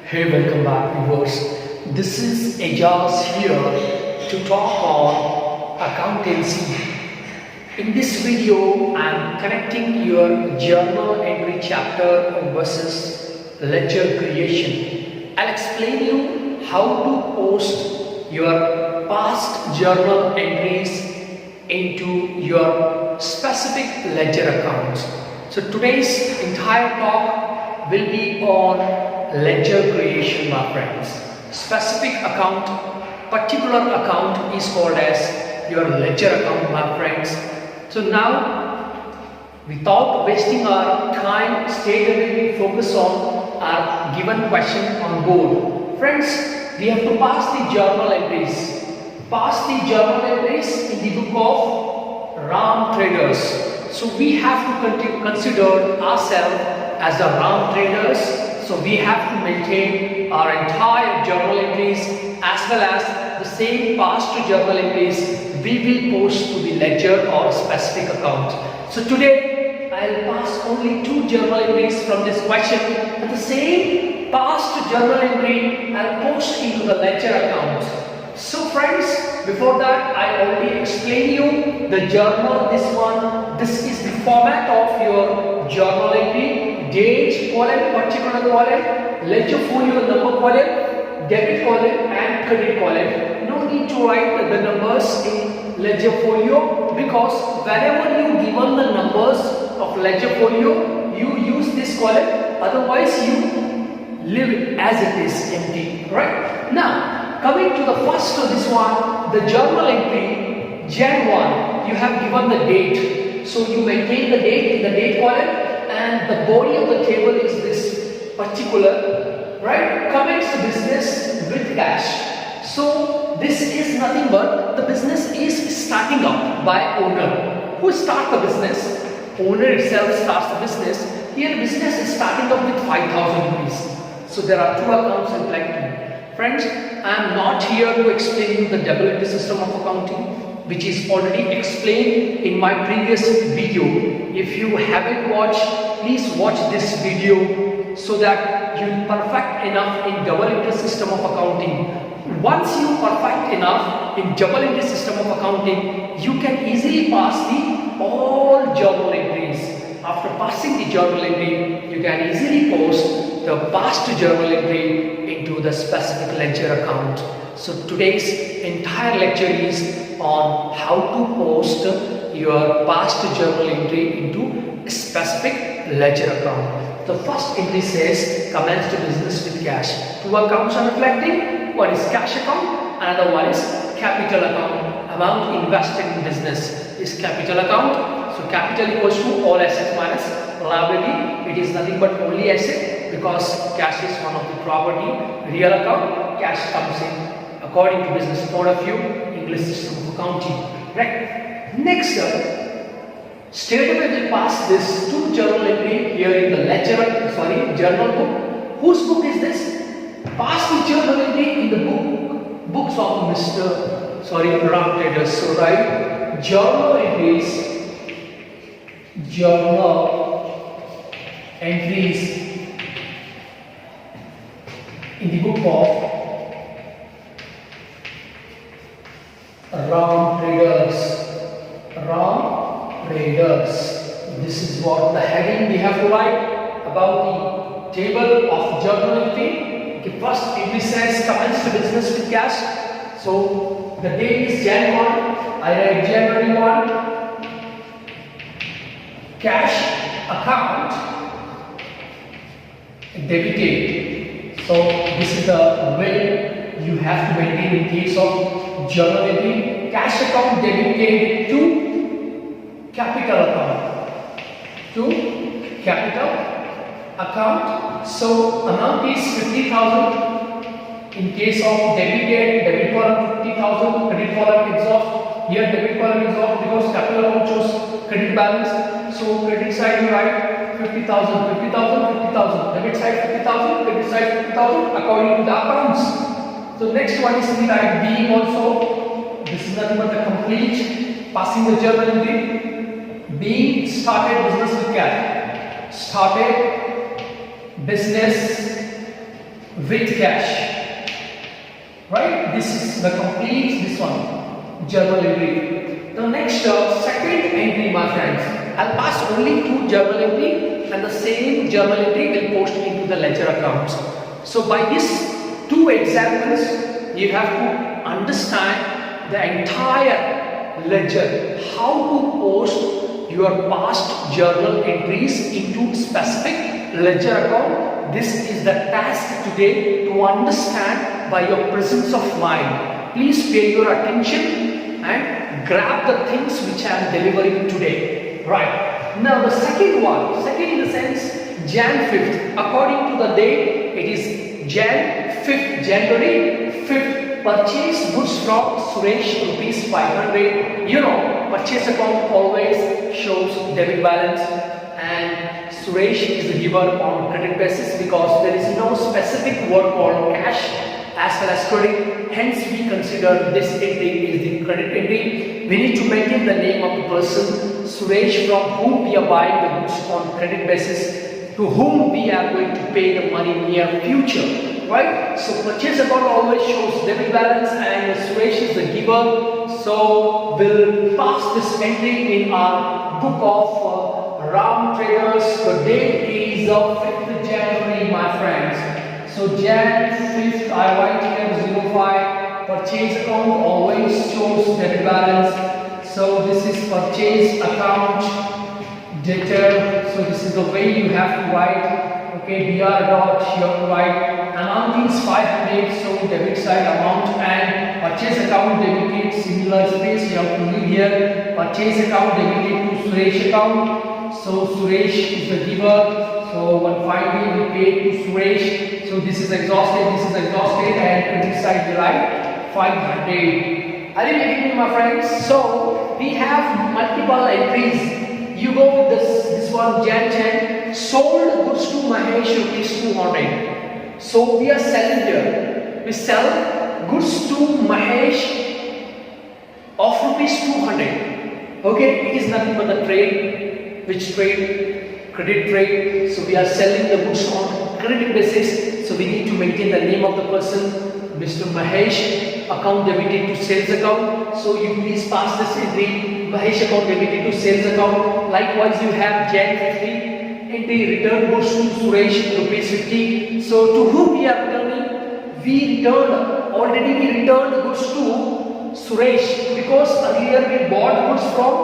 Hey, welcome back viewers. This is Ajaz here to talk on accountancy. In this video, I am connecting your journal entry chapter versus ledger creation. I'll explain you how to post your past journal entries into your specific ledger accounts. So today's entire talk will be on ledger creation, my friends. Specific account, particular account is called as your ledger account, my friends. So now, without wasting our time, straight away we focus on our given question on board. Friends, we have to pass the journal entries. Pass the journal entries in the book of RAM traders. So we have to consider ourselves as the RAM traders. So we have to maintain our entire journal entries as well as the same past journal entries we will post to the ledger or specific account. So today I will pass only 2 journal entries from this question, and the same past journal entry I will post into the ledger account. So friends, before that I already explained you the journal, this is the format of your journal entry. Date column, particular column, ledger folio number column, debit column and credit column. No need to write the numbers in ledger folio, because whenever you given the numbers of ledger folio, you use this column, otherwise you leave it as it is empty, right? Now coming to the first of this one, the journal entry Jan 1, you have given the date, so you maintain the date in the date column, and the body of the table is this particular, right? Commence business with cash. So this is nothing but the business is starting up by owner. Who start the business? Owner itself starts the business. Here business is starting up with 5,000 rupees. So there are 2 accounts in collecting. Friends, I am not here to explain you the double entry system of accounting, which is already explained in my previous video. If you haven't watched, please watch this video so that you perfect enough in double entry system of accounting. Once you perfect enough in double entry system of accounting, you can easily pass the all journal entries. After passing the journal entry, you can easily post the past journal entry into the specific ledger account. So today's entire lecture is on how to post your past journal entry into a specific ledger account. The first entry says commence to business with cash. 2 accounts are reflecting. One is cash account, another one is capital account. Amount invested in business is capital account. So capital equals to all assets minus liability. It is nothing but only asset, because cash is one of the property. Real account, cash comes in according to business point of view, English system of accounting, right? Next, straight away we pass this 2 journal entry here in the journal book. Whose book is this? Pass the journal entry in the books of Ram traders. So write journal entries in the book of Ram traders. This is what the heading we have to write about the table of journal entry. Okay, first entry says commence to business with cash. So the date is Jan 1. I write January 1. Cash account debited. So this is the way you have to maintain in case of journal entry. Cash account debited to capital account. So amount is 50,000. In case of debit column 50,000, credit column is off. Here debit column is off because capital account shows credit balance. So credit side you write 50,000, 50,000, 50,000. Debit side 50,000, credit side 50,000 according to the accounts. So next one is we write B also. This is nothing but the complete passing the journal entry. B started business with cash. Started business with cash. Right? This is the complete this one journal entry. The next second entry, my friends, I'll pass only 2 journal entry, and the same journal entry will post into the ledger accounts. So by these 2 examples, you have to understand the entire ledger, how to post your past journal entries into specific ledger account. This is the task today, to understand by your presence of mind. Please pay your attention and grab the things which I am delivering today. Right. Now the second one, second in the sense Jan 5th. According to the date, it is Jan 5th, January 5th. Purchase goods from Suresh rupees 500. You know, purchase account always shows debit balance, and Suresh is the giver on credit basis because there is no specific word called cash as well as credit. Hence we consider this entry is the credit entry. We need to maintain the name of the person Suresh from whom we are buying the goods on credit basis, to whom we are going to pay the money in near future. Right? So purchase account always shows debit balance and Suresh is the giver. So we'll pass this entry in our book of Ram Traders. The date is 5th January, my friends. So Jan 5th, I write here 05. Purchase account always shows debit balance. So this is purchase account debtor. So this is the way you have to write. Okay, BR dot, you have to write amount is 500, so debit side amount, and purchase account debited, similar space you have to leave here. Purchase account debited to Suresh account. So Suresh is the giver. So 150 we paid to Suresh. So this is exhausted, and credit side we write 500. Are you getting me, my friends? So we have multiple entries. You go with this one Jan 10, sold goods to Mahesh rupees 200. So we are selling here. We sell goods to Mahesh of rupees 200. Okay, it is nothing but the trade. Which trade? Credit trade. So we are selling the goods on credit basis. So we need to maintain the name of the person, Mr. Mahesh. Account debited to sales account. So you please pass this entry. Mahesh account debited to sales account. Likewise, you have Jan 50 entry, return goods to Suresh rupees 50. So to whom we are returning? We returned goods to Suresh because earlier we bought goods from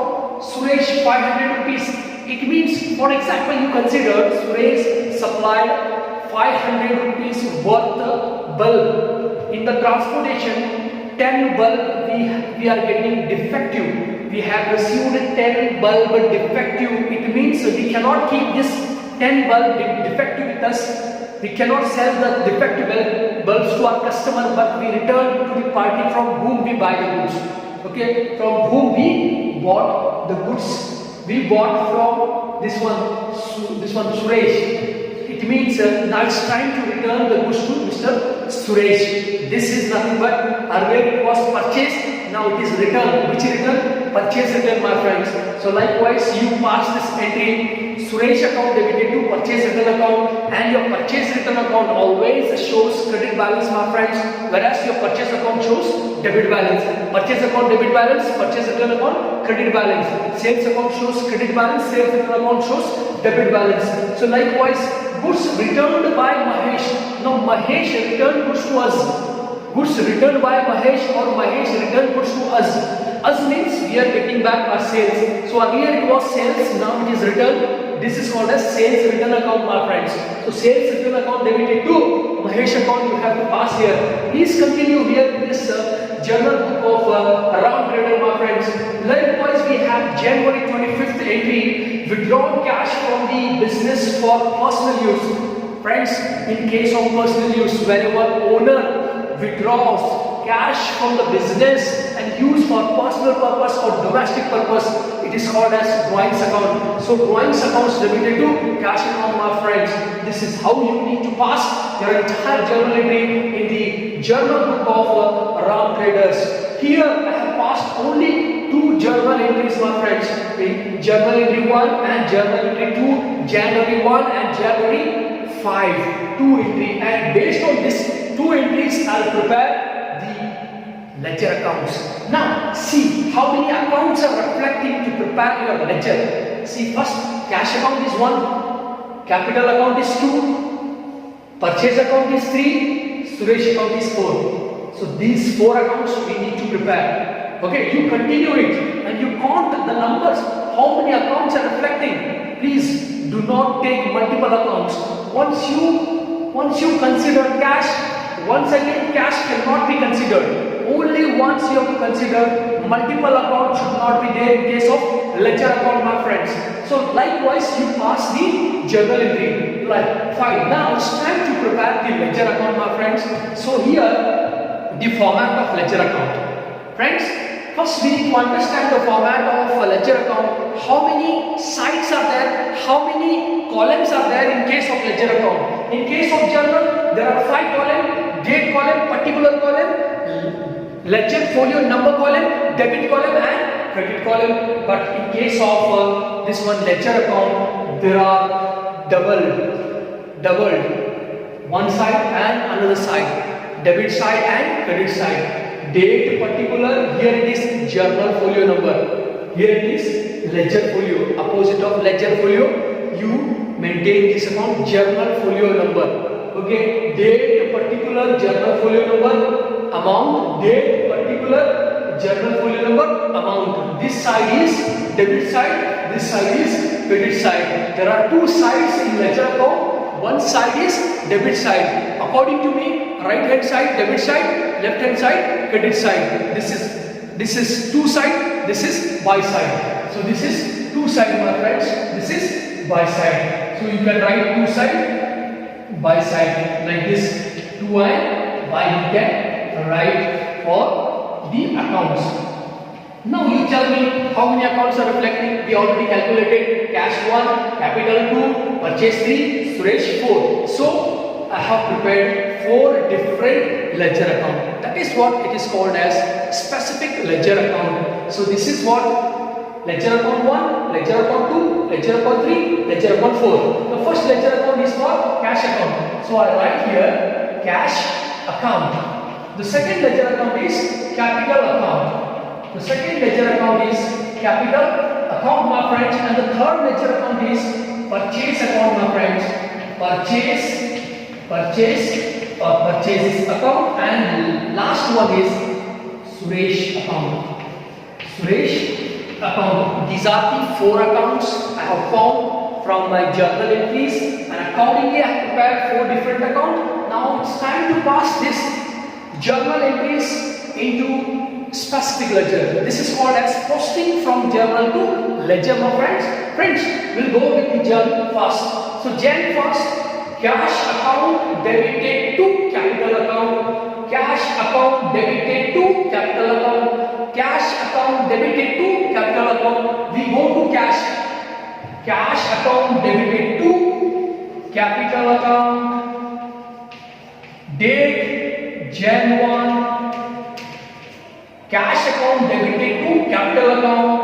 Suresh 500 rupees. It means, for example, you consider Suresh supplied 500 rupees worth bulb. In the transportation, 10 bulb we are getting defective. We have received 10 bulb defective. It means we cannot keep this 10 bulb defective with us. We cannot sell the defective bulbs to our customer, but we return to the party from whom we buy the goods. Okay, from whom we bought the goods. We bought from this one Suresh. It means now it's time to return the goods to Mr. Suresh. This is nothing but earlier it was purchased, now it is return. Which return? Purchase return, my friends. So likewise, you pass this entry, Suresh account debited to purchase return account, and your purchase return account always shows credit balance, my friends, whereas your purchase account shows debit balance. Purchase account debit balance, purchase return account credit balance. Sales account shows credit balance, sales return account shows debit balance. So likewise, goods returned by Mahesh. Now Mahesh returned goods to us. Goods returned by Mahesh or Mahesh returned goods to us. Us means we are getting back our sales. So earlier it was sales, now it is return. This is called as sales return account, my friends. So sales return account debited to Mahesh account you have to pass here. Please continue here with this journal book of Ram Trader, my friends. Likewise, we have January 25th entry, withdrawn cash from the business for personal use. Friends, in case of personal use, whenever owner withdraws cash from the business and use for personal purpose or domestic purpose, it is called as drawings account. So drawings accounts debited to cash account, my friends. This is how you need to pass your entire journal entry in the journal book of Ram Traders. Here I have passed only 2 journal entries, my friends. Journal entry 1 and journal entry 2, January 1 and January 5, 2 entry, and based on this 2 entries I'll prepare the ledger accounts. Now see how many accounts are reflecting to prepare your ledger. See, first cash account is 1, capital account is 2, purchase account is 3, Suresh account is 4. So these 4 accounts we need to prepare. Okay, you continue it and you count the numbers, how many accounts are reflecting. Please do not take multiple accounts. Once you consider cash, once again cash cannot be considered. Only once you have to consider, multiple accounts should not be there in case of ledger account, my friends. So likewise you pass the journal entry. Like fine. Now it's time to prepare the ledger account, my friends. So here the format of ledger account. Friends, first we need to understand the format of a ledger account. How many sides are there? How many columns are there in case of ledger account? In case of journal, there are 5 columns: date column, particular column, ledger folio number column, debit column, and credit column. But in case of this one ledger account, there are double, one side and another side, debit side and credit side. Date particular, here it is journal folio number, here it is ledger folio. Opposite of ledger folio, you maintain this account journal folio number. Okay, date particular journal folio number, amount, date particular journal folio number, amount. This side is debit side, this side is credit side. There are 2 sides in ledger account. One side is debit side. According to me, right hand side debit side, left hand side credit side. This is 2 side, this is buy side. So this is 2 side, my friends. This is buy side. So you can write 2 side, buy side like this. 2 and buy you can write for the accounts. Now you tell me how many accounts are reflecting. We already calculated cash 1, capital 2, purchase 3, Suresh 4. So I have prepared 4 different ledger accounts. That is what it is called as specific ledger account. So this is what ledger account 1, ledger account 2, ledger account 3, ledger account 4. The first ledger account is for cash account. So I write here cash account. The second ledger account is capital account. The second ledger account is capital account, my friends, and the third ledger account is purchase account, my friends. Purchases account, and last one is Suresh account. Suresh account. These are the 4 accounts I have found from my journal entries, and accordingly I have prepared 4 different accounts. Now it's time to pass this journal entries into specific ledger. This is called as posting from journal to ledger, my friends. Friends, we'll go with the journal first. So Jan first, cash account debited to capital account, cash account debited to capital account, cash account debited to capital account. We go to cash account debited to capital account, date Jan 1, cash account debited to capital account,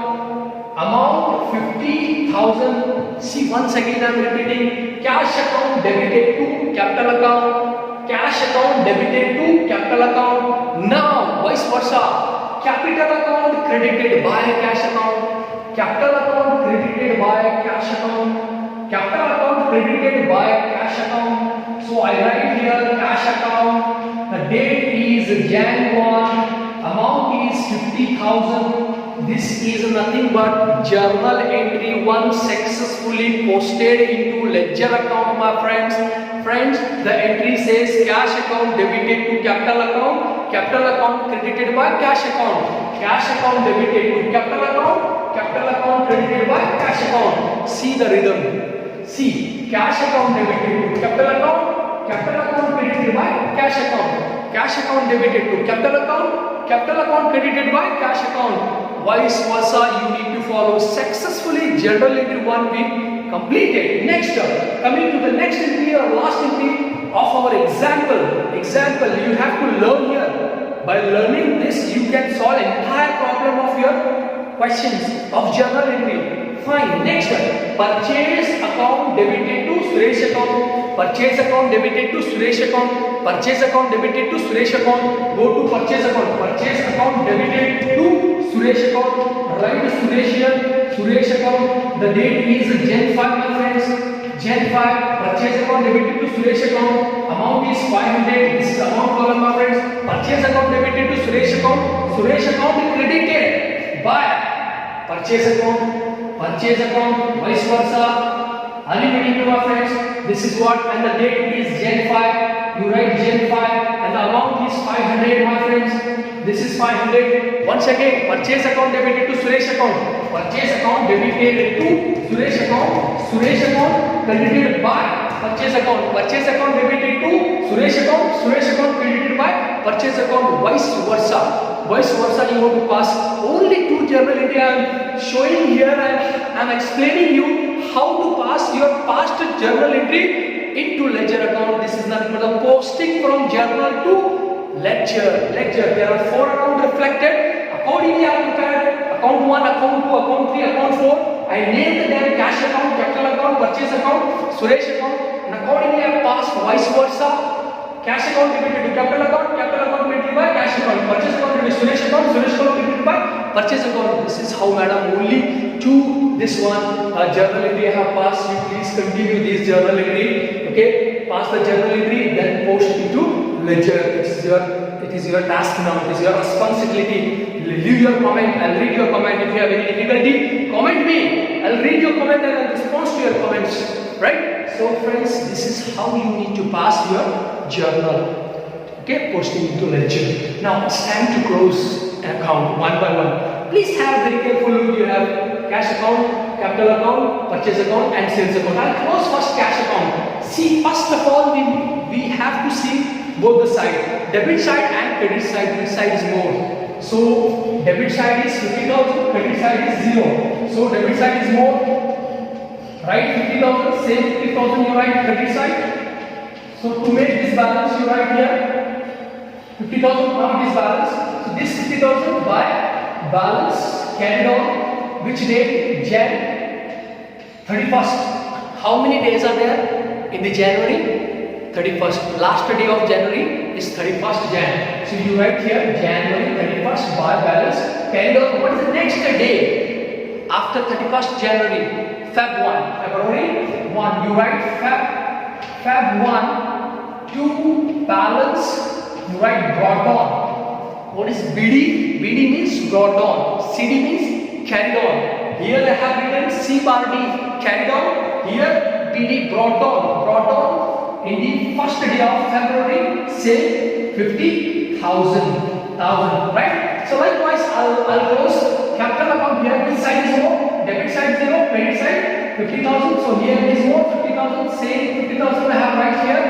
amount 50,000. See, once again I am repeating, cash account debited to capital account, cash account debited to capital account. Now vice versa, capital account credited by cash account, capital account credited by cash account, capital account credited by cash account. So I write here cash account, the date is Jan 1, amount is 50,000. This is nothing but journal entry 1 successfully posted into ledger account, my friends. Friends, the entry says cash account debited to capital account credited by cash account debited to capital account credited by cash account. See the rhythm. See, cash account debited to capital account credited by cash account debited to capital account credited by cash account. Vice versa, you need to follow successfully journal entry 1 we completed. Next, coming to the next entry or last entry of our example, you have to learn here. By learning this, you can solve entire problem of your questions of journal entry. Fine. Next one. Purchase account debited to Suresh account. Purchase account debited to Suresh account. Purchase account debited to Suresh account. Go to purchase account. Purchase account debited to Suresh account. Write Suresh here. Suresh account. The date is Jan 5, my friends. Jan 5. Purchase account debited to Suresh account. Amount is 500. This is amount column, my friends. Purchase account debited to Suresh account. Suresh account credited by purchase account. Purchase account, vice versa. Are you ready, my friends? This is what, and the date is Jan 5. You write Jan 5, and the amount is 500, my friends. This is 500. Once again, purchase account debited to Suresh account. Purchase account debited to Suresh account. Suresh account credited by purchase account. Purchase account debited to Suresh account. Suresh account credited by purchase account. Vice versa. Vice versa, you want to pass. Only two journal entry I am showing here, and I am explaining you how to pass your past journal entry into ledger account. This is nothing but the posting from journal to ledger. There are 4 accounts reflected. Accordingly, I have prepared account 1, account 2, account 3, account 4. I named them cash account, capital account, purchase account, Suresh account, and accordingly I have passed vice versa. Cash account debited to capital account credited by cash account, purchase account debited to Suresh account credited by purchase account. This is how, madam, only to this one journal entry I have passed. You please continue this journal entry. Okay, pass the journal entry, then post it into ledger. It is your task now. It is your responsibility. Leave your comment. I'll read your comment. If you have any difficulty, comment me. I'll read your comment and I'll respond to your comments. Right? So friends, this is how you need to pass your journal. Okay, posting into ledger. Now it's time to close an account one by one. Please have very careful look. You have cash account, capital account, purchase account, and sales account. I'll close first cash account. See, first of all, we have to see both the sides, debit side and credit side. Which side is more? So debit side is 50,000, credit side is 0. So debit side is more. Write 50,000, same 50,000 you write credit side. So to make this balance, you write here 50,000, now it is balance. So this 50,000 by balance carried on which date? Jan 31st. How many days are there in the January? 31st. Last day of January is 31st Jan. So you write here January 31st by balance carried on. What is the next day after 31st January? February 1. You write Feb 1 to balance. You write brought on. What is BD? BD means brought on. CD means carried on. Here I have written C bar D carried on. Here BD brought on. Brought on in the first day of February. Say 50,000. Right? So likewise, I'll close capital account here. Which side is more? Debit side 0, credit side 50,000. So here it is more 50,000. Say 50,000 I have right here.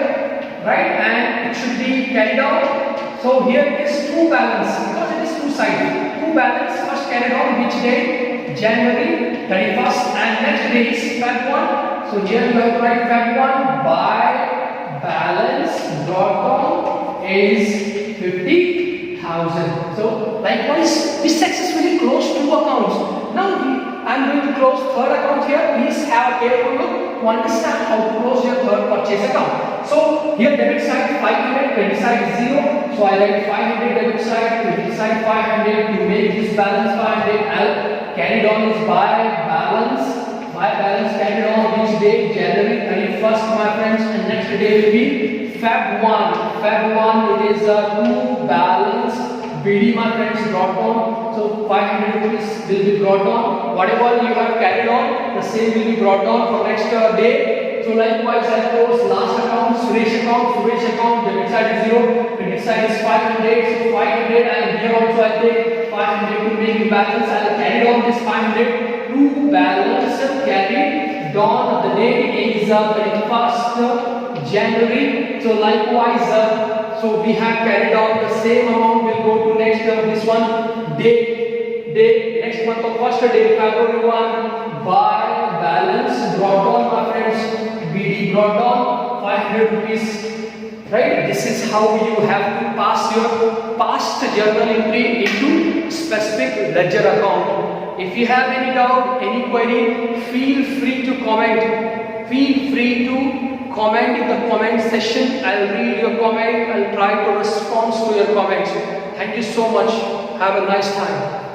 Right, and it should be carried out. So here it is 2 balance because it is 2 sides. 2 balance first carried on which day? January 31st, and next day is Feb 1. So here you have to write Feb 1 by balance brought on is 50,000. So likewise, we successfully closed 2 accounts. Now I am going to close third account here. Please have a careful look to understand how to close your third purchase account. So here debit side 500, credit side 0. So I write 500 debit side, credit side 500 to make this balance 500. I'll carry on is by balance. My balance carried on which day? January 31st, my friends, and next day will be Feb 1. Feb 1 it is a 2 balance. BD, my friends, brought on. So 500 rupees will be brought on. Whatever you have carried on, the same will be brought on for next day. So likewise, I close last account, Suresh account, debit side is 0, credit side is 500. So 500, and here also I take 500 to make the balance. I will carry on this 500 to balance carried on. The date is 31st January. So likewise. So we have carried on the same amount will go to next this one day next month of first day February 1 by balance brought on, my friends. BD brought on 500 rupees. Right? This is how you have to pass your past journal entry into specific ledger account. If you have any doubt, any query, feel free to comment. Feel free to comment in the comment section. I'll read your comment. I'll try to respond to your comments. Thank you so much. Have a nice time.